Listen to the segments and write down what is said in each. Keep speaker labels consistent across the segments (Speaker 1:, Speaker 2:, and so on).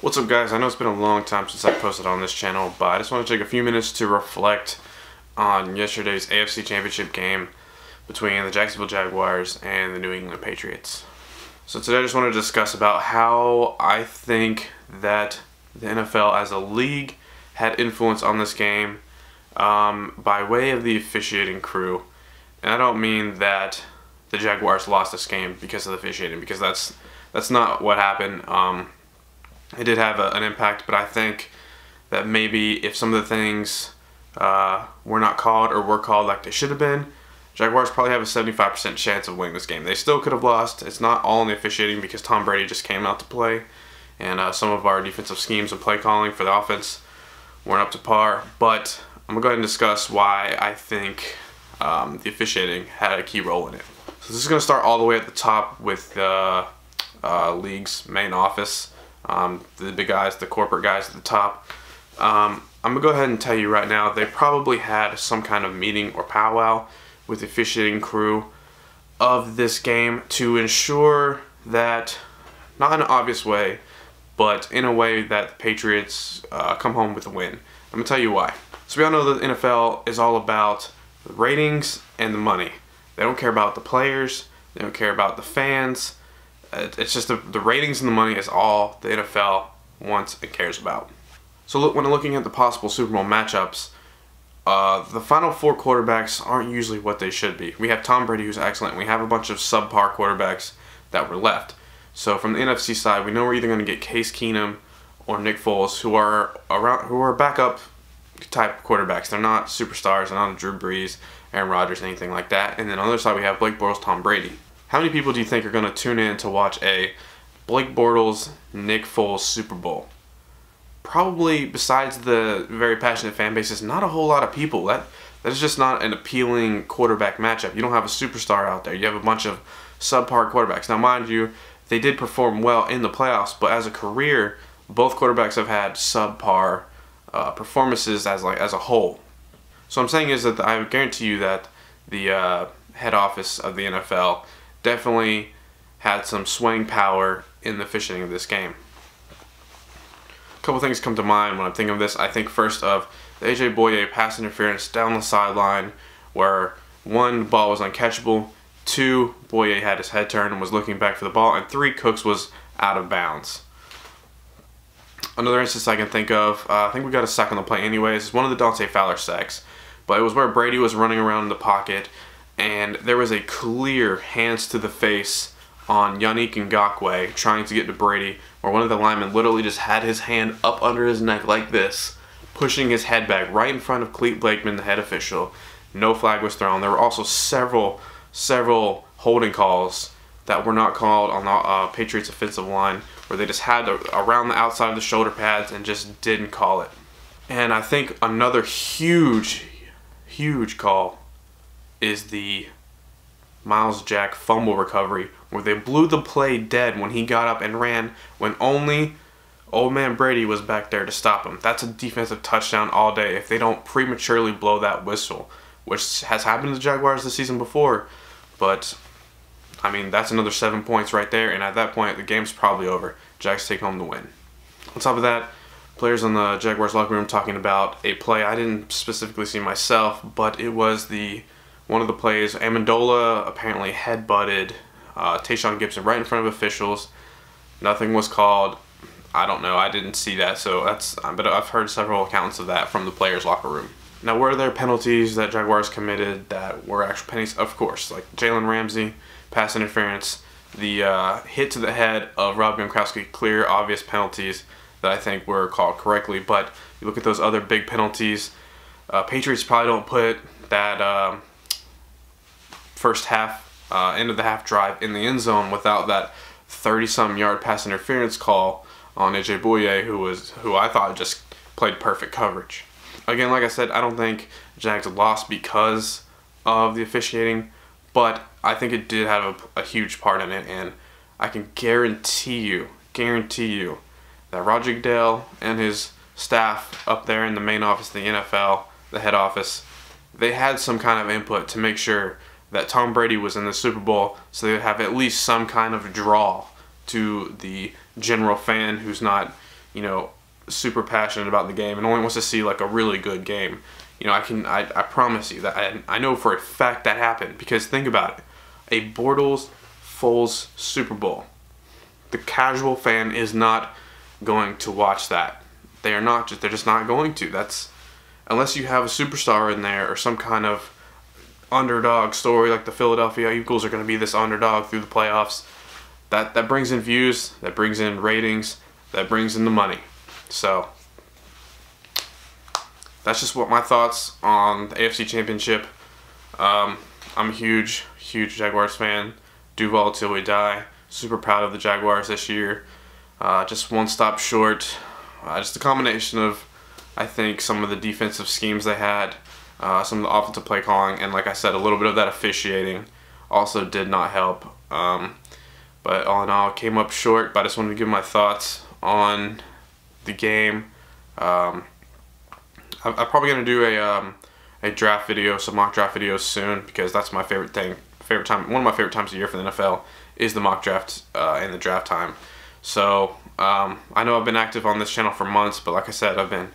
Speaker 1: What's up, guys? I know it's been a long time since I posted on this channel, but I just want to take a few minutes to reflect on yesterday's AFC Championship game between the Jacksonville Jaguars and the New England Patriots. So today I just want to discuss about how I think that the NFL as a league had influence on this game by way of the officiating crew. And I don't mean that the Jaguars lost this game because of the officiating, because that's not what happened. It did have an impact, but I think that maybe if some of the things were not called or were called like they should have been, Jaguars probably have a 75% chance of winning this game. They still could have lost. It's not all in the officiating because Tom Brady just came out to play, and some of our defensive schemes and play calling for the offense weren't up to par. But I'm going to go ahead and discuss why I think the officiating had a key role in it. So this is going to start all the way at the top with the league's main office. The big guys, the corporate guys at the top. I'm going to go ahead and tell you right now, they probably had some kind of meeting or powwow with the officiating crew of this game to ensure that, not in an obvious way, but in a way that the Patriots come home with a win. I'm going to tell you why. So we all know that the NFL is all about the ratings and the money. They don't care about the players. They don't care about the fans. It's just the ratings and the money is all the NFL wants and cares about. So look, when looking at the possible Super Bowl matchups, the final four quarterbacks aren't usually what they should be. We have Tom Brady, who's excellent. We have a bunch of subpar quarterbacks that were left. So from the NFC side, we know we're either going to get Case Keenum or Nick Foles, who are backup type quarterbacks. They're not superstars. They're not Drew Brees, Aaron Rodgers, anything like that. And then on the other side, we have Blake Bortles, Tom Brady. How many people do you think are going to tune in to watch a Blake Bortles, Nick Foles Super Bowl? Probably, besides the very passionate fan bases, not a whole lot of people. That is just not an appealing quarterback matchup. You don't have a superstar out there. You have a bunch of subpar quarterbacks. Now, mind you, they did perform well in the playoffs, but as a career, both quarterbacks have had subpar performances as a whole. So I'm saying is that I would guarantee you that the head office of the NFL definitely had some swaying power in the officiating of this game. A couple things come to mind when I'm thinking of this. I think first of the A.J. Boye pass interference down the sideline where one, the ball was uncatchable, two, Boye had his head turned and was looking back for the ball, and three, Cooks was out of bounds. Another instance I can think of, I think we got a sack on the play anyways, is one of the Dante Fowler sacks. But it was where Brady was running around in the pocket, and there was a clear hands to the face on Yannick Ngakoue trying to get to Brady, where one of the linemen literally just had his hand up under his neck like this, pushing his head back right in front of Clete Blakeman, the head official. No flag was thrown. There were also several holding calls that were not called on the Patriots offensive line, where they just had around the outside of the shoulder pads and just didn't call it. And I think another huge call is the Miles Jack fumble recovery, where they blew the play dead when he got up and ran when only old man Brady was back there to stop him. That's a defensive touchdown all day if they don't prematurely blow that whistle, which has happened to the Jaguars this season before. But I mean, that's another 7 points right there, and at that point the game's probably over. Jags take home the win. On top of that, players in the Jaguars locker room talking about a play I didn't specifically see myself, but it was one of the plays. Amendola apparently headbutted Tayshaun Gibson right in front of officials. Nothing was called. I don't know. I didn't see that, but I've heard several accounts of that from the players' locker room. Now, were there penalties that Jaguars committed that were actual penalties? Of course, like Jalen Ramsey, pass interference, the hit to the head of Rob Gronkowski, clear, obvious penalties that I think were called correctly. But you look at those other big penalties, Patriots probably don't put that first half, end of the half drive in the end zone without that 30-some yard pass interference call on A.J. Boye, who I thought just played perfect coverage. Again, like I said, I don't think Jags lost because of the officiating, but I think it did have a huge part in it, and I can guarantee you that Roger Goodell and his staff up there in the main office of the NFL, the head office, they had some kind of input to make sure that Tom Brady was in the Super Bowl, so they would have at least some kind of draw to the general fan who's not you know, super passionate about the game and only wants to see like a really good game. You know, I promise you that I know for a fact that happened, because think about it. A Bortles-Foles Super Bowl. The casual fan is not going to watch that. They're just not going to. That's, unless you have a superstar in there or some kind of underdog story like the Philadelphia Eagles are going to be this underdog through the playoffs. That brings in views, that brings in ratings, that brings in the money. So that's just what my thoughts on the AFC Championship. I'm a huge Jaguars fan. Duval till we die. Super proud of the Jaguars this year. Just one stop short. Just a combination of, I think, some of the defensive schemes they had, some of the offensive play calling, and like I said, a little bit of that officiating also did not help. But all in all, it came up short. But I just wanted to give my thoughts on the game. I'm probably gonna do a draft video, some mock draft videos soon, because that's my favorite time. One of my favorite times of year for the NFL is the mock draft and the draft time. So I know I've been active on this channel for months, but like I said, I've been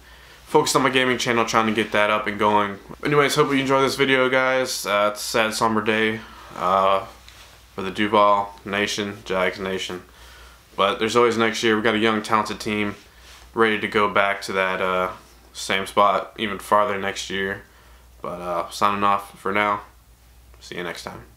Speaker 1: focused on my gaming channel, trying to get that up and going. Anyways, hope you enjoy this video, guys. It's a sad, somber day for the Duval Nation, Jags Nation. But there's always next year. We've got a young, talented team ready to go back to that same spot, even farther next year. But signing off for now. See you next time.